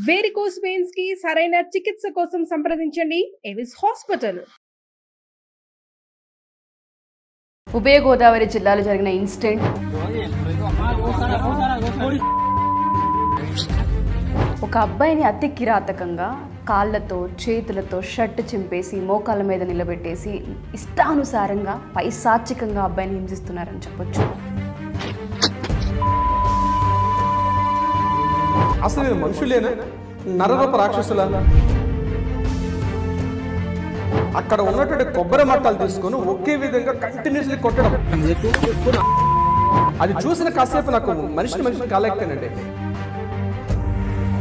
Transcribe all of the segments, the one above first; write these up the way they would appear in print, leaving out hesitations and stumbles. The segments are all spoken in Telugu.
వేరికోస్ వెయిన్స్ కి సరైన చికిత్స కోసం సంప్రదించండి ఎవిస్ హాస్పిటల్. ఉభయ గోదావరి జిల్లాలో జరిగిన ఇన్సిడెంట్ ఒక అబ్బాయిని అతి కిరాతకంగా కాళ్ళతో చేతులతో షర్ట్ చింపేసి మోకాళ్ళ మీద నిలబెట్టేసి ఇష్టానుసారంగా పైశాచికంగా అబ్బాయిని హింసిస్తున్నారని చెప్పొచ్చు. అసలు మనుషులేనా నరరూప రాక్షసుల? అక్కడ ఉన్నటువంటి కొబ్బరి మట్టాలు తీసుకొని ఒకే విధంగా కంటిన్యూస్లీ కొట్టడం, అది చూసిన కాసేపు నాకు మనిషిని కాలేకపోయానండి.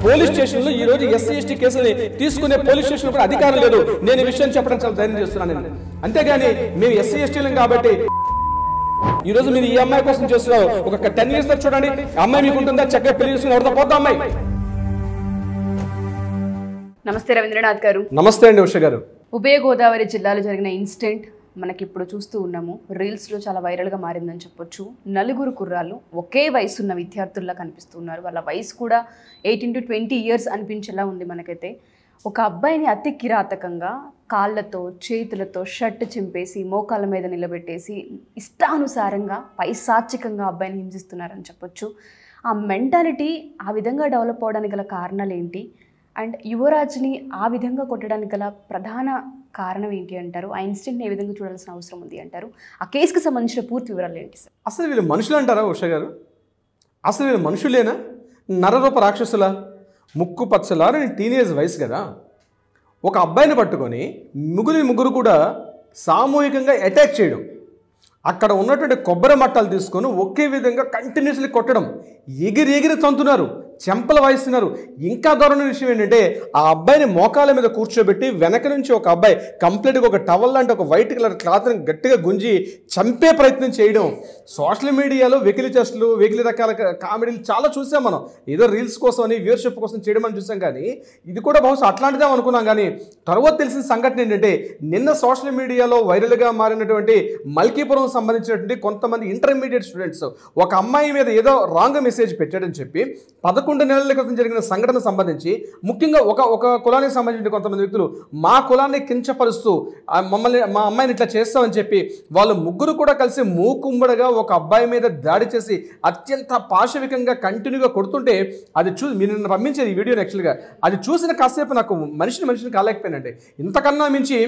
పోలీస్ స్టేషన్లో ఈ రోజు ఎస్సీ ఎస్టీ కేసుని తీసుకునే పోలీస్ స్టేషన్ కూడా అధికారం లేదు. నేను ఈ విషయం చెప్పడం చాలా ధైర్యం చేస్తున్నాను నేను. అంతేగాని మేము ఎస్సీ ఎస్టీలం కాబట్టి ఈ రోజు మీరు ఈ అమ్మాయి కోసం చేస్తున్నారు. ఒక 10 years తర్వాత చూడండి, అమ్మాయి మీకు ఉంటుందా, చక్కగా పెళ్లి చేసుకుని ఎవరితో పోతా అమ్మాయి. నమస్తే రవీంద్రనాథ్ గారు. నమస్తే అండి ఉష గారు. ఉభయ గోదావరి జిల్లాలో జరిగిన ఇన్సిడెంట్ మనకి ఇప్పుడు చూస్తూ ఉన్నాము. రీల్స్లో చాలా వైరల్గా మారిందని చెప్పొచ్చు. నలుగురు కుర్రాళ్ళు ఒకే వయసు ఉన్న విద్యార్థుల్లా కనిపిస్తున్నారు. వాళ్ళ వయసు కూడా 18 to 20 years అనిపించేలా ఉంది మనకైతే. ఒక అబ్బాయిని అతి కిరాతకంగా కాళ్ళతో చేతులతో షర్ట్ చింపేసి మోకాళ్ళ మీద నిలబెట్టేసి ఇష్టానుసారంగా పైశాచికంగా అబ్బాయిని హింసిస్తున్నారని చెప్పొచ్చు. ఆ మెంటాలిటీ ఆ విధంగా డెవలప్ అవడానికి గల కారణాలు ఏంటి, అండ్ యువరాజ్ని ఆ విధంగా కొట్టడానికి గల ప్రధాన కారణం ఏంటి అంటారు? ఆ ఇన్సిడెంట్ని ఏ విధంగా చూడాల్సిన అవసరం ఉంది అంటారు? ఆ కేసుకి సంబంధించిన పూర్తి వివరాలు ఏంటి సార్? అసలు వీళ్ళు మనుషులు అంటారా ఉష గారు? అసలు వీళ్ళు మనుషులేనా నరరూప రాక్షసుల? ముక్కు పచ్చలారని టీనేజ్ వయసు కదా. ఒక అబ్బాయిని పట్టుకొని ముగ్గురు కూడా సామూహికంగా అటాక్ చేయడం, అక్కడ ఉన్నటువంటి కొబ్బరి మట్టాలు తీసుకొని ఒకే విధంగా కంటిన్యూస్లీ కొట్టడం, ఎగిరి తంతున్నారు, చెంపలు వాయిస్తున్నారు. ఇంకా దారుణ విషయం ఏంటంటే ఆ అబ్బాయిని మోకాల మీద కూర్చోబెట్టి వెనక నుంచి ఒక అబ్బాయి కంప్లీట్గా ఒక టవల్ లాంటి ఒక వైట్ కలర్ క్లాత్ని గట్టిగా గుంజి చంపే ప్రయత్నం చేయడం. సోషల్ మీడియాలో వెకిలి చేష్టలు, వెకిలి రకాల కామెడీలు చాలా చూసాం మనం. ఏదో రీల్స్ కోసం అని వ్యూవర్షిప్ కోసం చేయడం అని చూసాం, కానీ ఇది కూడా బహుశా అట్లాంటిదే అనుకున్నాం. కానీ తర్వాత తెలిసిన సంఘటన ఏంటంటే నిన్న సోషల్ మీడియాలో వైరల్గా మారినటువంటి మల్కీపురం సంబంధించినటువంటి కొంతమంది ఇంటర్మీడియట్ స్టూడెంట్స్ ఒక అమ్మాయి మీద ఏదో రాంగ్ మెసేజ్ పెట్టాడని చెప్పి 11 నెలల క్రితం జరిగిన సంఘటన సంబంధించి ముఖ్యంగా ఒక కులానికి సంబంధించిన కొంతమంది వ్యక్తులు మా కులాన్ని కించపరుస్తూ మా అమ్మాయిని ఇట్లా చేస్తామని చెప్పి వాళ్ళు ముగ్గురు కూడా కలిసి మూకుమ్మడిగా ఒక అబ్బాయి మీద దాడి చేసి అత్యంత పాశవికంగా కంటిన్యూగా కొడుతుంటే అది మీరు నిన్న పంపించేది ఈ వీడియోని. యాక్చువల్గా అది చూసిన కాసేపు నాకు మనిషిని కాలేకపోయానండి. ఇంతకన్నా మించి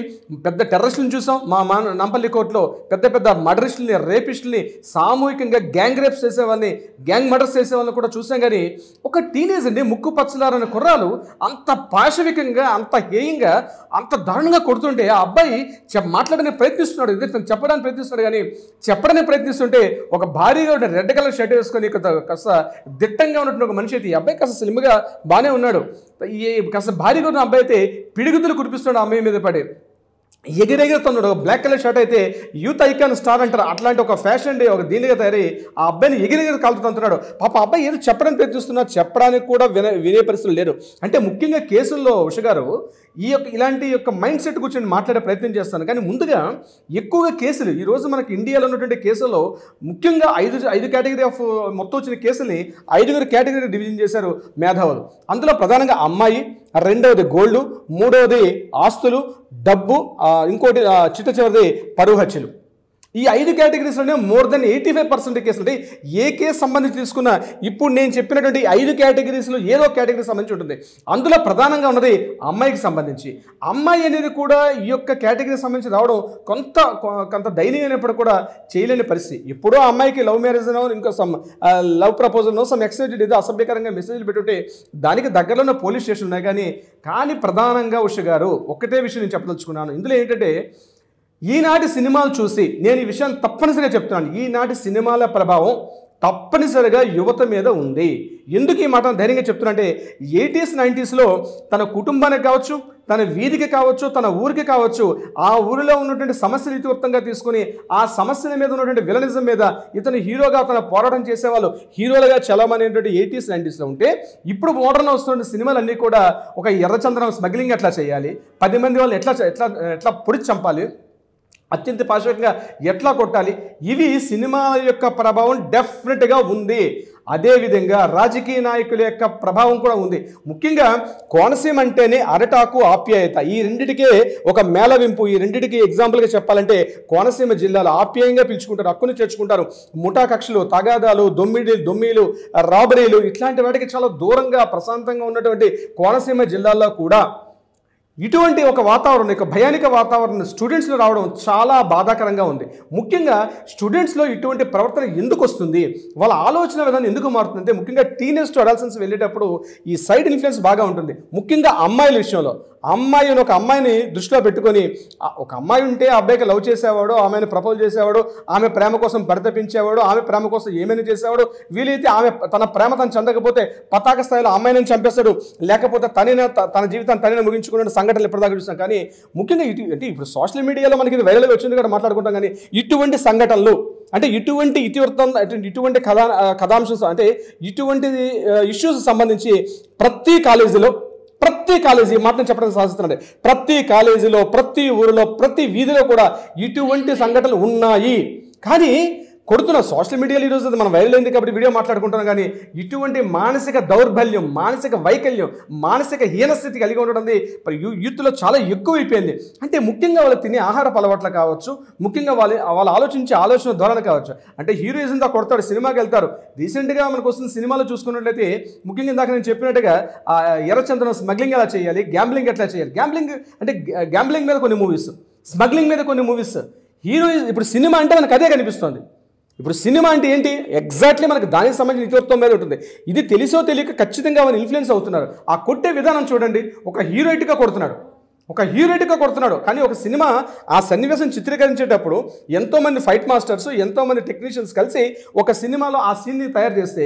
పెద్ద టెర్రరిస్టులను చూసాం మా నంపల్లి కోర్టులో. పెద్ద మర్డరిస్టుల్ని, రేపిస్టుల్ని, సామూహికంగా గ్యాంగ్ రేప్స్ చేసే వాళ్ళని, గ్యాంగ్ మర్డర్స్ చేసే వాళ్ళని కూడా చూసాం. కానీ ఒక టీనేజ్ అండి, ముక్కు పచ్చలారని కుర్రాలు అంత పాశవికంగా, అంత హేయంగా, అంత దారుణంగా కొడుతుంటే ఆ అబ్బాయి మాట్లాడడానికి ప్రయత్నిస్తున్నాడు, తను చెప్పడానికి ప్రయత్నిస్తున్నాడు. కానీ చెప్పడానికి ప్రయత్నిస్తుంటే ఒక భారీగా రెడ్ కలర్ షర్ట్ వేసుకొని కాస్త దిట్టంగా ఉన్నటువంటి ఒక మనిషి అయితే, ఈ అబ్బాయి కాస్త స్లిమ్గా బాగానే ఉన్నాడు. ఈ కాస్త భారీగా ఉన్న అబ్బాయి అయితే పిడిగుద్దులు కురిపిస్తున్నాడు అమ్మాయి మీద పడి. ఎగిరెగురుతున్నాడు. బ్లాక్ కలర్ షర్ట్ అయితే యూత్ ఐకాన్ స్టార్ అంటారు, అట్లాంటి ఒక ఫ్యాషన్ డే ఒక దీనిగా తయారై ఆ అబ్బాయిని ఎగిరెగిరి కాలుతుంటున్నాడు. పాప అబ్బాయి ఏదో చెప్పడానికి ప్రయత్నిస్తున్నా, చెప్పడానికి కూడా వినే పరిస్థితులు లేరు. అంటే ముఖ్యంగా కేసుల్లో ఉష గారు ఇలాంటి మైండ్ సెట్ కూర్చొని మాట్లాడే ప్రయత్నం చేస్తాను. కానీ ముందుగా ఎక్కువగా కేసులు ఈరోజు మనకి ఇండియాలో ఉన్నటువంటి కేసుల్లో ముఖ్యంగా ఐదు కేటగిరీ ఆఫ్ మొత్తం వచ్చిన కేసుల్ని 5 కేటగిరీ డివిజన్ చేశారు మేధావులు. అందులో ప్రధానంగా అమ్మాయి, రెండవది గోల్డ్, మూడవది ఆస్తులు, డబ్బు, ఇంకోటి చిట్ట చివరిది పరువు హత్యలు. ఈ 5 కేటగిరీస్లోనే మోర్ దెన్ 85% కేసులు. అంటే ఏ కేసు సంబంధించి తీసుకున్న ఇప్పుడు నేను చెప్పినటువంటి 5 కేటగిరీస్లో ఏదో కేటగిరీ సంబంధించి ఉంటుంది. అందులో ప్రధానంగా ఉన్నది అమ్మాయికి సంబంధించి. అమ్మాయి అనేది కూడా ఈ యొక్క కేటగిరీ సంబంధించి రావడం కొంత దయనీయమైనప్పుడు కూడా చేయలేని పరిస్థితి. ఎప్పుడో అమ్మాయికి లవ్ మ్యారేజ్ అనో, ఇంకో లవ్ ప్రపోజల్ సమ్ ఎక్సైటెడ్ ఏదో అసభ్యకరంగా మెసేజ్లు పెట్టుంటే దానికి దగ్గరలోనే పోలీస్ స్టేషన్ ఉన్నాయి. కానీ ప్రధానంగా ఉష గారు ఒకటే విషయం నేను చెప్పదలుచుకున్నాను. ఇందులో ఏంటంటే ఈనాటి సినిమాలు చూసి నేను ఈ విషయాన్ని తప్పనిసరిగా చెప్తున్నాను. ఈనాటి సినిమాల ప్రభావం తప్పనిసరిగా యువత మీద ఉంది. ఎందుకు ఈ మాట ధైర్యంగా చెప్తున్నా అంటే 80s 90sలో తన కుటుంబానికి కావచ్చు, తన వీధికి కావచ్చు, తన ఊరికి కావచ్చు, ఆ ఊరిలో ఉన్నటువంటి సమస్యలు ఇతివృత్తంగా తీసుకొని ఆ సమస్యల మీద ఉన్నటువంటి విలనిజం మీద ఇతను హీరోగా తన పోరాటం చేసేవాళ్ళు హీరోలుగా చలమనేటువంటి 80s 90sలో ఉంటే, ఇప్పుడు మోడర్న్ వస్తున్న సినిమాలన్నీ కూడా ఒక ఎర్రచందనం స్మగ్లింగ్ ఎట్లా చేయాలి, 10 మంది వాళ్ళు ఎట్లా పొడిచి చంపాలి, అత్యంత పాశవికంగా ఎట్లా కొట్టాలి, ఇవి సినిమా యొక్క ప్రభావం డెఫినెట్గా ఉంది. అదేవిధంగా రాజకీయ నాయకుల యొక్క ప్రభావం కూడా ఉంది. ముఖ్యంగా కోనసీమ అంటేనే అరటాకు, ఆప్యాయత, ఈ రెండిటికే ఒక మేళవింపు. ఈ రెండిటికి ఎగ్జాంపుల్గా చెప్పాలంటే కోనసీమ జిల్లాలో ఆప్యాయంగా పిలుచుకుంటారు, హక్కును చేర్చుకుంటారు. ముఠా కక్షలు, తగాదాలు, దొమ్మీలు, రాబరీలు ఇట్లాంటి వాటికి చాలా దూరంగా ప్రశాంతంగా ఉన్నటువంటి కోనసీమ జిల్లాలో కూడా ఇటువంటి ఒక వాతావరణం, ఒక భయానిక వాతావరణం స్టూడెంట్స్లో రావడం చాలా బాధాకరంగా ఉంది. ముఖ్యంగా స్టూడెంట్స్లో ఇటువంటి ప్రవర్తన ఎందుకు వస్తుంది, వాళ్ళ ఆలోచన విధానం ఎందుకు మారుతుంది అంటే ముఖ్యంగా టీనేజ్ టు అడల్సెన్స్ వెళ్ళేటప్పుడు ఈ సైడ్ ఇన్ఫ్లుయెన్స్ బాగా ఉంటుంది. ముఖ్యంగా అమ్మాయిల విషయంలో ఒక అమ్మాయిని దృష్టిలో పెట్టుకొని, ఒక అమ్మాయి ఉంటే ఆ అబ్బాయికి లవ్ చేసేవాడు, ఆమెను ప్రపోజ్ చేసేవాడు, ఆమె ప్రేమ కోసం పరితపించేవాడు, ఆమె ప్రేమ కోసం ఏమైనా చేసేవాడు. వీలైతే ఆమె తన ప్రేమ తను చెందకపోతే పతాక స్థాయిలో అమ్మాయిని చంపేస్తాడు, లేకపోతే తన జీవితాన్ని తననే ముగించుకునే సంఘటనలు ఎప్పటిదాకా చూస్తాం. కానీ ముఖ్యంగా అంటే ఇప్పుడు సోషల్ మీడియాలో మనకి ఇది వైరల్గా వచ్చింది కూడా మాట్లాడుకుంటాం. కానీ ఇటువంటి సంఘటనలు అంటే ఇటువంటి ఇతివృత్తం, ఇటువంటి కథాంశం అంటే ఇటువంటి ఇష్యూస్ సంబంధించి ప్రతి కాలేజీ మాటను చెప్పడానికి సాధిస్తున్నాడు. ప్రతి కాలేజీలో, ప్రతి ఊరిలో, ప్రతి వీధిలో కూడా ఇటువంటి సంఘటనలు ఉన్నాయి. కానీ కొడుతున్న సోషల్ మీడియాలో ఈరోజు మనం వైరల్ అయింది కాబట్టి వీడియో మాట్లాడుకుంటున్నాం. కానీ ఇటువంటి మానసిక దౌర్బల్యం, మానసిక వైకల్యం, మానసిక హీనస్థితి కలిగి ఉండడం యూత్లో చాలా ఎక్కువైపోయింది. అంటే ముఖ్యంగా వాళ్ళు తినే ఆహారపు అలవాట్లు కావచ్చు, ముఖ్యంగా వాళ్ళు ఆలోచించే ఆలోచన ధోరణి కావచ్చు. అంటే హీరోయిజంతో కొడతాడు, సినిమాకి వెళ్తారు. రీసెంట్గా మనకు వస్తున్న సినిమాలో చూసుకున్నట్లయితే ముఖ్యంగా ఇందాక నేను చెప్పినట్టుగా ఎర్రచందనం స్మగ్లింగ్ ఎలా చేయాలి, గ్యాంబ్లింగ్ ఎట్లా చేయాలి, గ్యాంబ్లింగ్ మీద కొన్ని మూవీస్, స్మగ్లింగ్ మీద కొన్ని మూవీస్. హీరోయిన్ ఇప్పుడు సినిమా అంటే మనకు అదే కనిపిస్తుంది. ఇప్పుడు సినిమా అంటే ఏంటి, ఎగ్జాక్ట్లీ మనకు దానికి సంబంధించిన ఇతివృత్తం మీద ఉంటుంది. ఇది తెలిసో తెలియక ఖచ్చితంగా వాళ్ళు ఇన్ఫ్లుయెన్స్ అవుతున్నారు. ఆ కొట్టే విధానం చూడండి, ఒక హీరోయిట్గా కొడుతున్నాడు. కానీ ఒక సినిమా ఆ సన్నివేశం చిత్రీకరించేటప్పుడు ఎంతోమంది ఫైట్ మాస్టర్స్, ఎంతోమంది టెక్నీషియన్స్ కలిసి ఒక సినిమాలో ఆ సీన్ని తయారు చేస్తే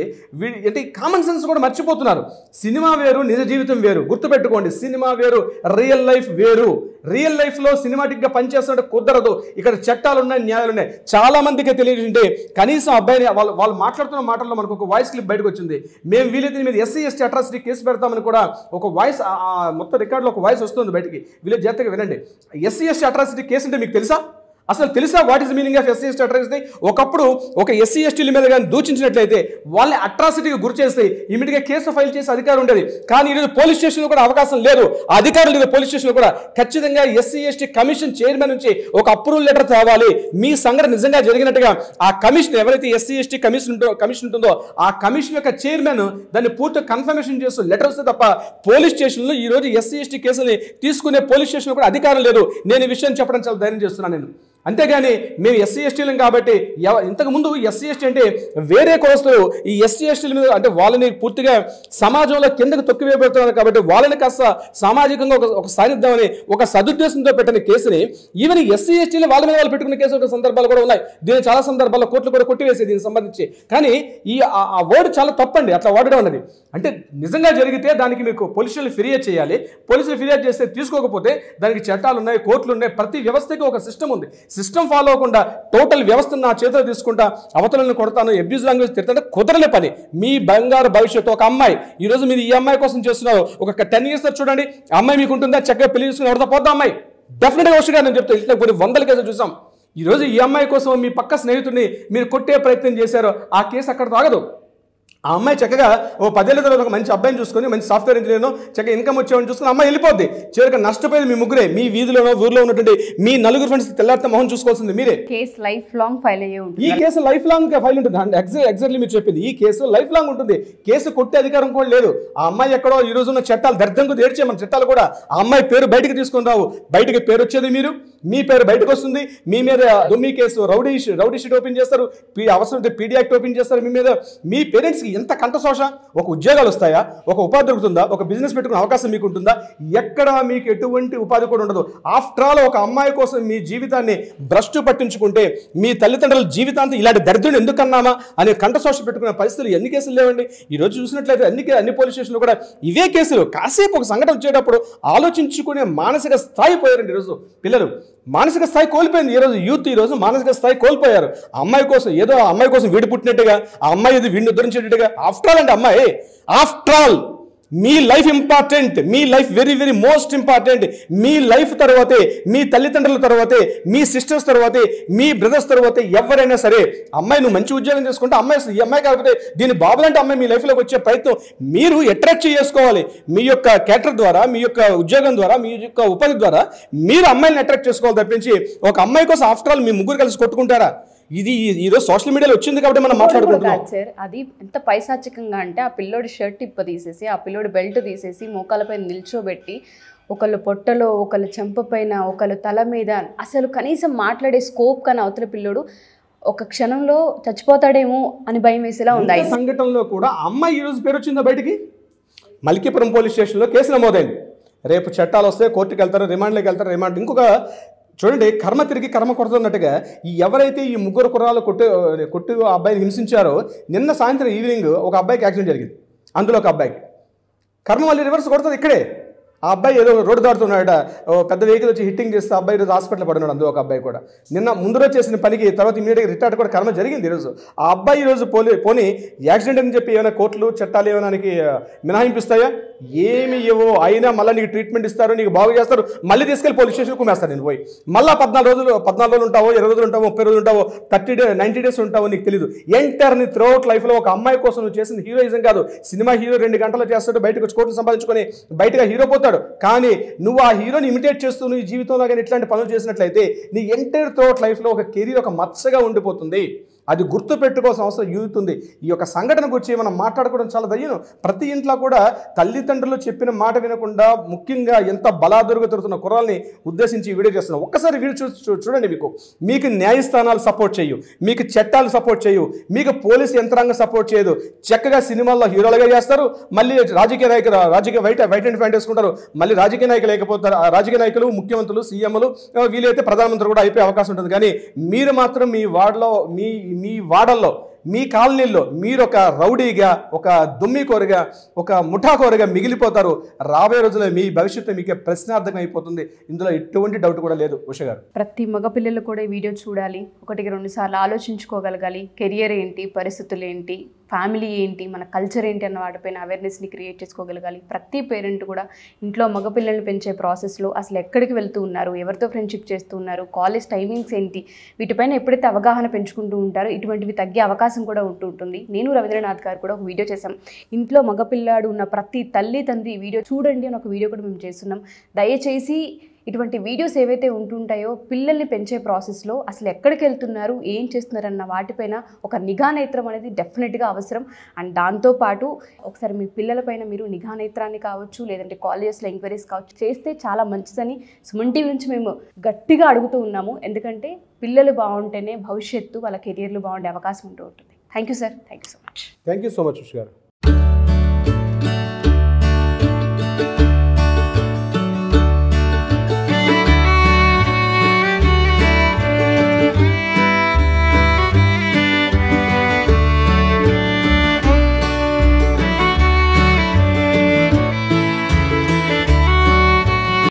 అంటే కామన్ సెన్స్ కూడా మర్చిపోతున్నారు. సినిమా వేరు, నిజ జీవితం వేరు. గుర్తుపెట్టుకోండి, సినిమా వేరు, రియల్ లైఫ్ వేరు. రియల్ లైఫ్లో సినిమాటిక్గా పనిచేస్తుంటే కుదరదు. ఇక్కడ చట్టాలు ఉన్నాయి, న్యాయాలు ఉన్నాయి. చాలా మందికి తెలియజేంటే కనీసం అబ్బాయిని వాళ్ళు మాట్లాడుతున్న మాటల్లో మనకు ఒక వాయిస్ క్లిప్ బయటకు వచ్చింది. మేము వీలైతే మీద ఎస్సీ ఎస్టీ అట్రాసిటీ కేసు పెడతామని కూడా ఒక వాయిస్, మొత్తం రికార్డులో ఒక వాయిస్ వస్తుంది బయటికి. వీళ్ళు జాగ్రత్తగా వినండి. ఎస్సీ ఎస్టీ అట్రాసిటీ కేసు అంటే మీకు తెలుసా? అసలు తెలుసా what is meaning of SC ST atrocity? ఒకప్పుడు ఒక ఎస్సీ ఎస్టీల మీద కానీ దూషించినట్లయితే వాళ్ళని అట్రాసిటీకి గురి చేస్తే ఇమీడియట్గా కేసు ఫైల్ చేసే అధికారం ఉండేది. కానీ ఈరోజు పోలీస్ స్టేషన్లో కూడా అవకాశం లేదు, అధికారులు లేదు. పోలీస్ స్టేషన్లో కూడా ఖచ్చితంగా ఎస్సీ ఎస్టీ కమిషన్ చైర్మన్ నుంచి ఒక అప్రూవల్ లెటర్ తేవాలి. మీ సంఘటన నిజంగా జరిగినట్టుగా ఆ కమిషన్, ఎవరైతే ఎస్సీ ఎస్టీ కమిషన్ ఉంటుందో ఆ కమిషన్ యొక్క చైర్మన్ దాన్ని పూర్తిగా కన్ఫర్మేషన్ చేస్తూ లెటర్ వస్తే తప్ప పోలీస్ స్టేషన్లో ఈరోజు ఎస్సీ ఎస్టీ కేసుని తీసుకునే పోలీస్ స్టేషన్లో కూడా అధికారం లేదు. నేను ఈ విషయం చెప్పడం చాలా ధైర్యం చేస్తున్నాను నేను. అంతేగాని మేము ఎస్సీ ఎస్టీలం కాబట్టి ఇంతకుముందు ఎస్సీ ఎస్టీ అంటే వేరే కులస్తులు ఈ ఎస్సీ ఎస్టీల మీద అంటే వాళ్ళని పూర్తిగా సమాజంలో కిందకు తొక్కివేయబడుతున్నారు కాబట్టి వాళ్ళని కాస్త సామాజికంగా ఒక సాన్నిధ్యమని ఒక సదుద్దేశంతో పెట్టిన కేసుని ఈవెన్ ఎస్సీ ఎస్టీలు వాళ్ళ మీద వాళ్ళు పెట్టుకున్న కేసు సందర్భాలు కూడా ఉన్నాయి. దీని చాలా సందర్భాల్లో కోర్టులు కూడా కొట్టివేసే దీనికి సంబంధించి. కానీ ఆ వర్డ్ చాలా తప్పండి, అట్లా వాడడం అన్నది. అంటే నిజంగా జరిగితే దానికి మీకు పోలీసులు ఫిర్యాదు చేయాలి. పోలీసులు ఫిర్యాదు చేస్తే తీసుకోకపోతే దానికి చట్టాలు ఉన్నాయి, కోర్టులు ఉన్నాయి. ప్రతి వ్యవస్థకి ఒక సిస్టమ్ ఉంది. సిస్టమ్ ఫాలో అవ్వకుండా టోటల్ వ్యవస్థను నా చేతిలో తీసుకుంటా అవతలను కొడతాను, అబ్యూజ్ లాంగ్వేజ్ తిడతాను, కుదరలే పని. మీ బంగారు భవిష్యత్తు ఒక అమ్మాయి, ఈరోజు మీరు ఈ అమ్మాయి కోసం చేస్తున్నారు. ఒక 10 years చూడండి, అమ్మాయి మీకు ఉంటుందా? చక్కగా పెళ్లి చేసుకుని ఎవరితో పోద్దా అమ్మాయి? డెఫినెట్గా అవసరం నేను చెప్తాను. ఇట్లా కొన్ని 100 కేసులు చూసాం. ఈరోజు ఈ అమ్మాయి కోసం మీ పక్క స్నేహితుడిని మీరు కొట్టే ప్రయత్నం చేశారో ఆ కేసు అక్కడ తాగదు. ఆ అమ్మాయి చక్కగా ఓ 10 ఏళ్ల తర్వాత ఒక మంచి అబ్బాయిని చూసుకొని, మంచి సాఫ్ట్వేర్ ఇంజనీర్ను చక్కగా ఇన్కమ్ వచ్చేవాడిని చూసుకుని అమ్మాయి వెళ్ళిపోద్ది. చివరికి నష్టపోయేది మీ ముగ్గురే. మీ వీధిలోనో ఊర్లో ఉన్నటువంటి మీ 4 ఫ్రెండ్స్ తెల్లారితే మొహం చూసుకోవాల్సింది మీరే. కేసు లైఫ్ లాంగ్ ఫైల్ అయ్యే ఉంటుంది. ఈ కేసు లైఫ్ లాంగ్ ఫైల్ ఉంటుంది. ఎగ్జాక్ట్లీ మీరు చెప్పింది, ఈ కేసు లైఫ్ లాంగ్ ఉంటుంది. కేసు కొట్టే అధికారం కూడా లేదు. ఆ అమ్మాయి ఎక్కడో ఈ రోజు ఉన్న చట్టాలు దర్దంకు తీర్చే మన చట్టాలు కూడా ఆ అమ్మాయి పేరు బయటకు తీసుకొని రావు. బయటకి పేరు వచ్చేది మీరు, మీ పేరు బయటకు వస్తుంది. మీ మీద దొమ్మి కేసు, రౌడీ షీట్ ఓపెన్ చేస్తారు, అవసరం పీడీ యాక్ట్ ఓపెన్ చేస్తారు మీ మీద. మీ పేరెంట్స్కి ఎంత కంఠశోష. ఒక ఉద్యోగాలు వస్తాయా? ఒక ఉపాధి దొరుకుతుందా? ఒక బిజినెస్ పెట్టుకునే అవకాశం మీకు ఉంటుందా? ఎక్కడ మీకు ఎటువంటి ఉపాధి కూడా ఉండదు. ఆఫ్టర్ ఆల్ ఒక అమ్మాయి కోసం మీ జీవితాన్ని భ్రష్టు పట్టించుకుంటే మీ తల్లిదండ్రుల జీవితాంతం ఇలాంటి దరిద్రుని ఎందుకన్నామా అనే కంఠశోష పెట్టుకునే పరిస్థితులు ఎన్ని కేసులు లేవండి. ఈరోజు చూసినట్లయితే అన్ని పోలీస్ స్టేషన్లు కూడా ఇవే కేసులు. కాసేపు ఒక సంఘటన వచ్చేటప్పుడు ఆలోచించుకునే మానసిక స్థాయి పోయారండి ఈరోజు పిల్లలు. మానసిక స్థాయి కోల్పోయింది ఈరోజు యూత్. ఈరోజు మానసిక స్థాయి కోల్పోయారు. అమ్మాయి కోసం ఏదో అమ్మాయి కోసం వీడు పుట్టినట్టుగా, ఆ అమ్మాయి ఇది వీడిని ఉద్ధరించేటట్టుగా. ఆఫ్టర్ ఆల్ అంటే అమ్మాయి, ఆఫ్టర్ ఆల్ మీ లైఫ్ ఇంపార్టెంట్, మీ life very very most important. మీ లైఫ్ తర్వాతే, మీ తల్లిదండ్రుల తర్వాతే, మీ సిస్టర్స్ తర్వాతే, మీ బ్రదర్స్ తర్వాతే ఎవరైనా సరే. అమ్మాయి నువ్వు మంచి ఉద్యోగం చేసుకుంటే ఈ అమ్మాయి కాకపోతే దీని బాబులంటే అమ్మాయి మీ లైఫ్లోకి వచ్చే ప్రయత్నం మీరు అట్రాక్ట్ చేసుకోవాలి. మీ యొక్క క్యారెక్టర్ ద్వారా, మీ యొక్క ఉద్యోగం ద్వారా, మీ యొక్క ఉపాధి ద్వారా మీరు అమ్మాయిని అట్రాక్ట్ చేసుకోవాలి తప్పించి ఒక అమ్మాయి కోసం ఆఫ్టర్ ఆల్ మీ ముగ్గురు కలిసి కొట్టుకుంటారా? ఇది ఈరోజు సోషల్ మీడియాలో వచ్చింది కాబట్టి మనం మాట్లాడుకుంటున్నాం. సార్ అది ఎంత పైశాచికంగా అంటే ఆ పిల్లోడి షర్ట్ ఇప్ప తీసేసి, ఆ పిల్లోడి బెల్ట్ తీసేసి, మోకాలపై నిల్చోబెట్టి, ఒకళ్ళు పొట్టలో, ఒకళ్ళు చెంప పైన, ఒకళ్ళు తల మీద, అసలు కనీసం మాట్లాడే స్కోప్ కానీ అవతల పిల్లోడు ఒక క్షణంలో చచ్చిపోతాడేమో అని భయం వేసేలా ఉంది. ఈ సంఘటనలో కూడా అమ్మాయి ఈరోజు పేరు వచ్చిందా బయటికి? మల్కీపురం పోలీస్ స్టేషన్లో కేసు నమోదైంది. రేపు చట్టాలు వస్తే కోర్టుకి వెళ్తారు, రిమాండ్లోకి వెళ్తారు. రిమాండ్ ఇంకొక చూడండి, కర్మ తిరిగి కర్మ కొడుతున్నట్టుగా ఎవరైతే ఈ ముగ్గురు కుర్రాలు కొట్టు ఆ అబ్బాయిని హింసించారో, నిన్న సాయంత్రం ఈవినింగ్ ఒక అబ్బాయికి యాక్సిడెంట్ జరిగింది. అందులో ఒక అబ్బాయికి కర్మ మళ్ళీ రివర్స్ కొడుతుంది ఇక్కడే. ఆ అబ్బాయి ఏదో రోడ్డు దాడుతున్నాడ, పెద్ద వెహికల్ వచ్చి హిట్టింగ్ చేస్తే అబ్బాయి ఈరోజు హాస్పిటల్ పడున్నాడు. అందులో ఒక అబ్బాయి కూడా నిన్న ముందు రోజు చేసిన పనికి తర్వాత ఇమీడియట్గా రిటైర్డ్ కూడా కర్మ జరిగింది ఈరోజు. ఆ అబ్బాయి ఈరోజు పోనీ యాక్సిడెంట్ అని చెప్పి ఏమైనా కోర్టులు చట్టాలు ఏమైనా మినహాయింపిస్తాయా? ఏమి ఇవ్వో. అయినా మళ్ళీ నీకు ట్రీట్మెంట్ ఇస్తారు, నీకు బాగు చేస్తారు, మళ్ళీ తీసుకెళ్ళి పోలీస్ స్టేషన్ కుమ్మేస్తారు. నేను పోయి మళ్ళీ 14 రోజులు ఉంటావో, 20 రోజులు ఉంటావో, 30 రోజులు ఉంటావో, 90 డేస్ ఉంటావో నీకు తెలియదు. ఎంటర్ నీ త్రూఅవుట్ లైఫ్లో ఒక అమ్మాయి కోసం నువ్వు చేసిన హీరోయిజం కాదు. సినిమా హీరో 2 గంటలు చేస్తాడు, బయటకు వచ్చి కోట్లు సంపాదించుకొని బయటగా హీరో పోతాడు. కానీ నువ్వు ఆ హీరోని ఇమిటేట్ చేస్తూ నీ జీవితంలో కానీ ఇట్లాంటి పనులు చేసినట్లయితే నీ ఎంటైర్ త్రూఅవుట్ లైఫ్లో ఒక కెరీర్ ఒక మచ్చగా ఉండిపోతుంది. అది గుర్తు పెట్టుకోవాల్సిన అవసరం యూత్ ఉంది. ఈ యొక్క సంఘటన గురించి మనం మాట్లాడుకోవడం చాలా దయ్యం. ప్రతి ఇంట్లో కూడా తల్లిదండ్రులు చెప్పిన మాట వినకుండా ముఖ్యంగా ఎంత బలాదురుగా తిరుగుతున్న కుర్రాల్ని ఉద్దేశించి వీడియో చేస్తున్నాం. ఒక్కసారి వీడియో చూడండి. మీకు న్యాయస్థానాలు సపోర్ట్ చేయు, మీకు చట్టాలు సపోర్ట్ చేయు, మీకు పోలీసు యంత్రాంగం సపోర్ట్ చేయదు. చక్కగా సినిమాల్లో హీరోలుగా చేస్తారు, మళ్ళీ రాజకీయ వైట్ అండ్ ఫ్యాంట్ వేసుకుంటారు. మళ్ళీ రాజకీయ నాయకులు లేకపోతారు. రాజకీయ నాయకులు, ముఖ్యమంత్రులు, సీఎంలు, వీలైతే ప్రధానమంత్రి కూడా అయిపోయే అవకాశం ఉంటుంది. కానీ మీరు మాత్రం మీ వాడల్లో, మీ కాలనీల్లో మీరు ఒక రౌడీగా, ఒక దుమ్మికోరుగా, ఒక ముఠాకోరుగా మిగిలిపోతారు. రాబోయే రోజుల్లో మీ భవిష్యత్తు మీకే ప్రశ్నార్థకం అయిపోతుంది. ఇందులో ఎటువంటి డౌట్ కూడా లేదు. ఉష గారు, ప్రతి మగపిల్లలు కూడా ఈ వీడియో చూడాలి, 1-2 సార్లు ఆలోచించుకోగలగాలి. కెరియర్ ఏంటి, పరిస్థితులు ఏంటి, ఫ్యామిలీ ఏంటి, మన కల్చర్ ఏంటి అన్న వాటిపైన అవేర్నెస్ని క్రియేట్ చేసుకోగలగాలి. ప్రతి పేరెంట్ కూడా ఇంట్లో మగపిల్లల్ని పెంచే ప్రాసెస్లో అసలు ఎక్కడికి వెళ్తూ ఉన్నారు, ఎవరితో ఫ్రెండ్షిప్ చేస్తూ ఉన్నారు, కాలేజ్ టైమింగ్స్ ఏంటి, వీటిపైన ఎప్పుడైతే అవగాహన పెంచుకుంటూ ఉంటారో ఇటువంటివి తగ్గే అవకాశం కూడా ఉంటుంది. నేను రవీంద్రనాథ్ గారు కూడా ఒక వీడియో చేశాం. ఇంట్లో మగపిల్లాడు ఉన్న ప్రతి తల్లి తండ్రి ఈ వీడియో చూడండి అని ఒక వీడియో కూడా మేము చేస్తున్నాం. దయచేసి ఇటువంటి వీడియోస్ ఏవైతే ఉంటుంటాయో పిల్లల్ని పెంచే ప్రాసెస్లో అసలు ఎక్కడికి వెళ్తున్నారు, ఏం చేస్తున్నారు అన్న వాటిపైన ఒక నిఘా నేత్రం అనేది డెఫినెట్గా అవసరం. అండ్ దాంతోపాటు ఒకసారి మీ పిల్లలపైన మీరు నిఘా నేత్రాన్ని కావచ్చు, లేదంటే కాలేజెస్లో ఎంక్వైరీస్ కావచ్చు చేస్తే చాలా మంచిదని సుమన్ టీవీ నుంచి మేము గట్టిగా అడుగుతూ ఉన్నాము. ఎందుకంటే పిల్లలు బాగుంటేనే భవిష్యత్తు, వాళ్ళ కెరియర్లు బాగుండే అవకాశం ఉంటుంది. Thank you sir, thank you so much. Thank you so much Usha గారు.